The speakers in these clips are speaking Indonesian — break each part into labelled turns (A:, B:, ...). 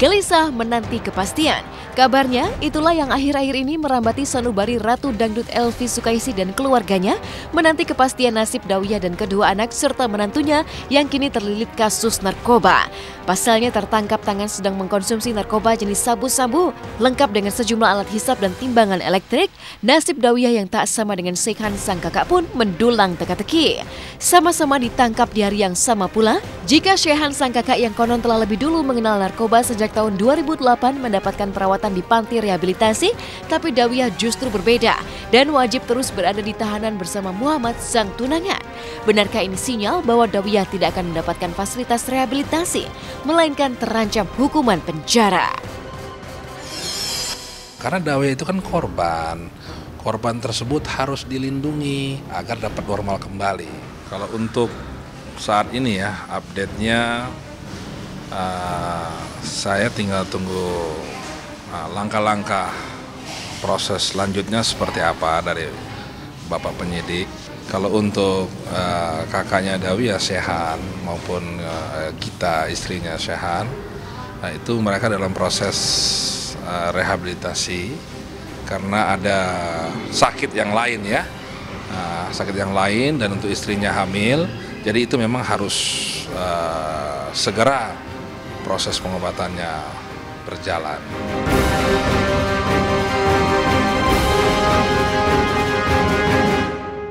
A: gelisah menanti kepastian. Kabarnya, itulah yang akhir-akhir ini merambati sanubari Ratu Dangdut Elvy Sukaesih dan keluarganya menanti kepastian nasib Dawiyah dan kedua anak serta menantunya yang kini terlilit kasus narkoba. Pasalnya tertangkap tangan sedang mengkonsumsi narkoba jenis sabu-sabu, lengkap dengan sejumlah alat hisap dan timbangan elektrik. Nasib Dawiyah yang tak sama dengan Saihan sang kakak pun mendulang teka-teki. Sama-sama ditangkap di hari yang sama pula, jika Saihan sang kakak yang konon telah lebih dulu mengenal narkoba sejak tahun 2008 mendapatkan perawatan di panti rehabilitasi, tapi Dawiyah justru berbeda dan wajib terus berada di tahanan bersama Muhammad sang tunangan. Benarkah ini sinyal bahwa Dawiyah tidak akan mendapatkan fasilitas rehabilitasi, melainkan terancam hukuman penjara?
B: Karena Dawiyah itu kan korban tersebut harus dilindungi agar dapat normal kembali. Kalau untuk saat ini ya, update-nya saya tinggal tunggu langkah-langkah proses selanjutnya seperti apa dari Bapak penyidik. Kalau untuk kakaknya Dawiyah Saihan maupun Gita istrinya Saihan, itu mereka dalam proses rehabilitasi karena ada sakit yang lain ya, sakit yang lain dan untuk istrinya hamil. Jadi itu memang harus segera proses pengobatannya berjalan.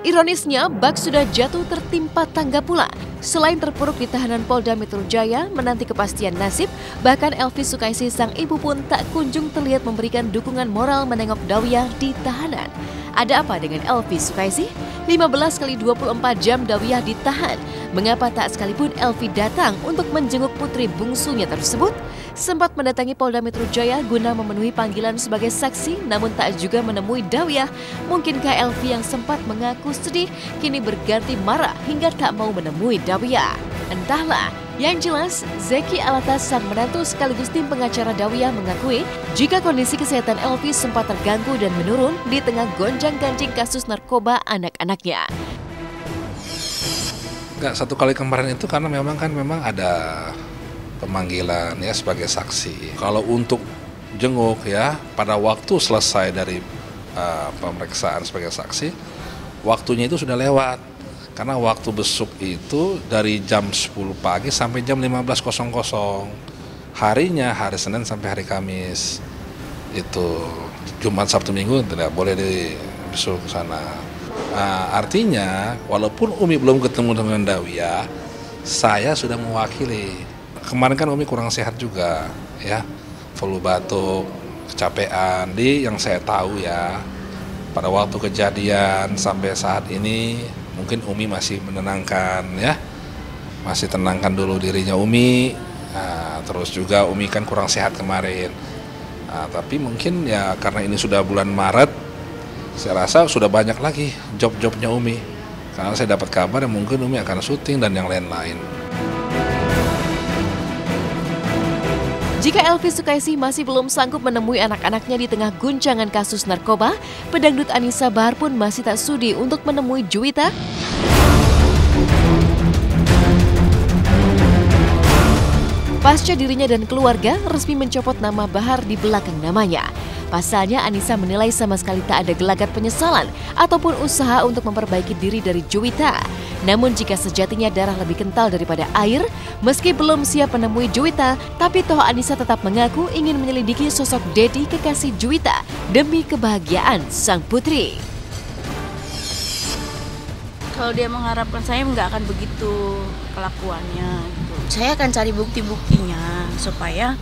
A: Ironisnya, bak sudah jatuh tertimpa tangga pula. Selain terpuruk di tahanan Polda Metro Jaya menanti kepastian nasib, bahkan Elvy Sukaesih sang ibu pun tak kunjung terlihat memberikan dukungan moral menengok Dawiyah di tahanan. Ada apa dengan Elvy Sukaesih? 15 kali 24 jam Dawiyah ditahan. Mengapa tak sekalipun Elvy datang untuk menjenguk putri bungsunya tersebut? Sempat mendatangi Polda Metro Jaya guna memenuhi panggilan sebagai saksi, namun tak juga menemui Dawiyah. Mungkinkah Elvy yang sempat mengaku sedih kini berganti marah hingga tak mau menemui Dawiyah? Entahlah. Yang jelas, Zeki Alatas sang menantu sekaligus tim pengacara Dawiyah mengakui jika kondisi kesehatan Elvy sempat terganggu dan menurun di tengah gonjang-ganjing kasus narkoba anak-anaknya.
B: Enggak, satu kali kemarin itu karena memang ada pemanggilan ya sebagai saksi. Kalau untuk jenguk ya pada waktu selesai dari pemeriksaan sebagai saksi, waktunya itu sudah lewat. Karena waktu besuk itu dari jam 10 pagi sampai jam 15.00. Harinya hari Senin sampai hari Kamis. Itu Jumat, Sabtu, Minggu tidak boleh dibesuk ke sana. Nah, artinya walaupun Umi belum ketemu dengan Dawiyah, saya sudah mewakili. Kemarin kan Umi kurang sehat juga ya. Flu batuk, kecapean. Yang saya tahu ya, pada waktu kejadian sampai saat ini mungkin Umi masih menenangkan ya, masih tenangkan dulu dirinya Umi. Nah, terus juga Umi kan kurang sehat kemarin. Nah, tapi mungkin ya karena ini sudah bulan Maret, saya rasa sudah banyak lagi job-jobnya Umi. Karena saya dapat kabar yang mungkin Umi akan syuting dan yang lain-lain.
A: Jika Elvy Sukaesih masih belum sanggup menemui anak-anaknya di tengah guncangan kasus narkoba, pedangdut Anissa Bahar pun masih tak sudi untuk menemui Juwita. Pasca dirinya dan keluarga resmi mencopot nama Bahar di belakang namanya. Pasalnya Anissa menilai sama sekali tak ada gelagat penyesalan ataupun usaha untuk memperbaiki diri dari Juwita. Namun jika sejatinya darah lebih kental daripada air, meski belum siap menemui Juwita, tapi toh Anissa tetap mengaku ingin menyelidiki sosok Dedi kekasih Juwita demi kebahagiaan sang putri.
C: Kalau dia mengharapkan saya nggak akan begitu kelakuannya. Gitu. Saya akan cari bukti-buktinya supaya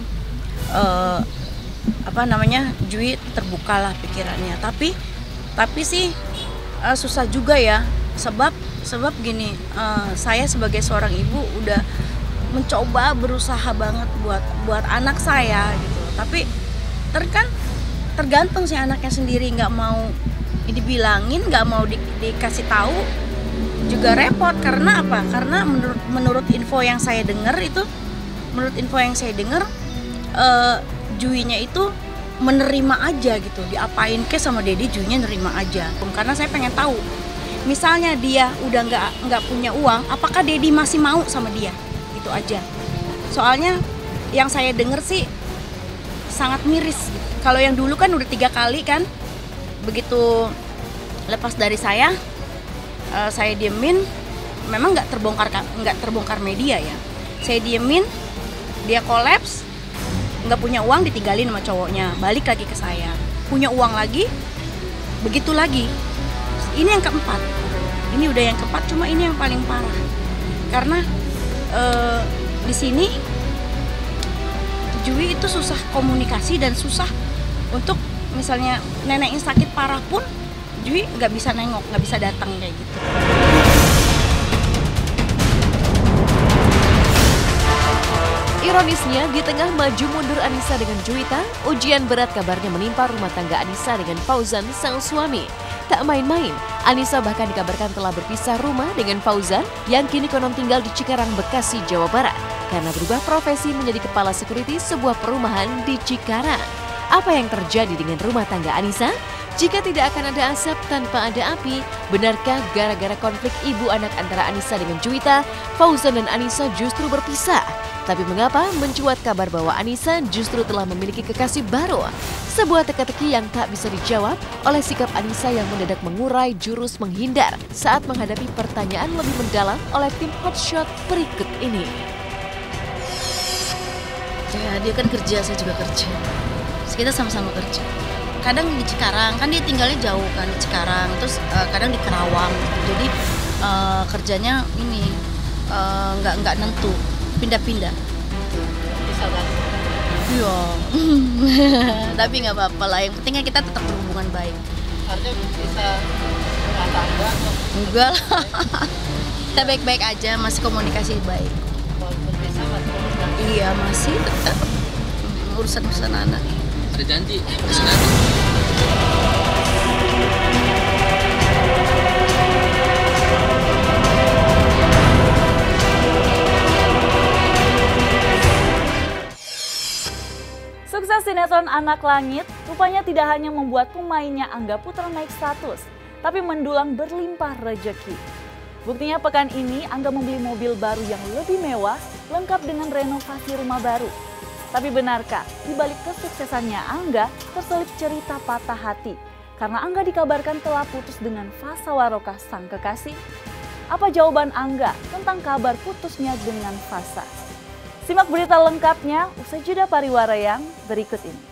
C: Jui terbukalah pikirannya. Tapi sih susah juga ya, sebab gini, saya sebagai seorang ibu udah mencoba berusaha banget buat anak saya gitu. Tapi tergantung si anaknya sendiri, nggak mau dibilangin, nggak mau dikasih tahu juga repot. Karena apa? Karena menurut info yang saya dengar Juinya itu menerima aja gitu, diapain ke sama Dedi, Juinya nerima aja. Karena saya pengen tahu, misalnya dia udah nggak punya uang, apakah Dedi masih mau sama dia? Gitu aja. Soalnya yang saya dengar sih sangat miris. Kalau yang dulu kan udah 3 kali kan, begitu lepas dari saya diemin, memang nggak terbongkar media ya. Saya diemin, dia kolaps, nggak punya uang, ditinggalin sama cowoknya, balik lagi ke saya, punya uang lagi, begitu lagi. Ini yang keempat, ini udah yang keempat, cuma ini yang paling parah karena di sini Jui itu susah komunikasi dan susah untuk misalnya nenek yang sakit parah pun Jui nggak bisa nengok, nggak bisa datang kayak gitu.
A: Ironisnya, di tengah maju mundur Anissa dengan Juwita, ujian berat kabarnya menimpa rumah tangga Anissa dengan Fauzan, sang suami. Tak main-main, Anissa bahkan dikabarkan telah berpisah rumah dengan Fauzan yang kini konon tinggal di Cikarang, Bekasi, Jawa Barat karena berubah profesi menjadi kepala security sebuah perumahan di Cikarang. Apa yang terjadi dengan rumah tangga Anissa? Jika tidak akan ada asap tanpa ada api, benarkah gara-gara konflik ibu anak antara Anissa dengan Juwita, Fauzan dan Anissa justru berpisah? Tapi mengapa mencuat kabar bahwa Anissa justru telah memiliki kekasih baru? Sebuah teka-teki yang tak bisa dijawab oleh sikap Anissa yang mendadak mengurai jurus menghindar saat menghadapi pertanyaan lebih mendalam oleh tim Hotshot berikut ini.
C: Ya, dia kan kerja, saya juga kerja. Kita sama-sama kerja. Kadang di Cikarang, kan dia tinggalnya jauh kan di Cikarang, terus kadang di Kerawang gitu. Jadi kerjanya ini nggak nentu, pindah-pindah.
D: Bisa banget.
C: Iya. Tapi nggak apa-apa lah. Yang penting kan kita tetap berhubungan baik.
D: Harusnya bisa rumah tangga atau
C: Enggak lah. Kita baik-baik aja, masih komunikasi baik.
D: walaupun bisa masih komunikasi.
C: Iya, masih tetap urusan anak.
D: Ada janji masih nanti.
E: Sukses sinetron Anak Langit rupanya tidak hanya membuat pemainnya Angga Putra naik status, tapi mendulang berlimpah rejeki. Buktinya pekan ini Angga membeli mobil baru yang lebih mewah, lengkap dengan renovasi rumah baru. Tapi benarkah di balik kesuksesannya Angga terselip cerita patah hati karena Angga dikabarkan telah putus dengan Fasa Waroka sang kekasih? Apa jawaban Angga tentang kabar putusnya dengan Fasa? Simak berita lengkapnya usai jeda pariwara yang berikut ini.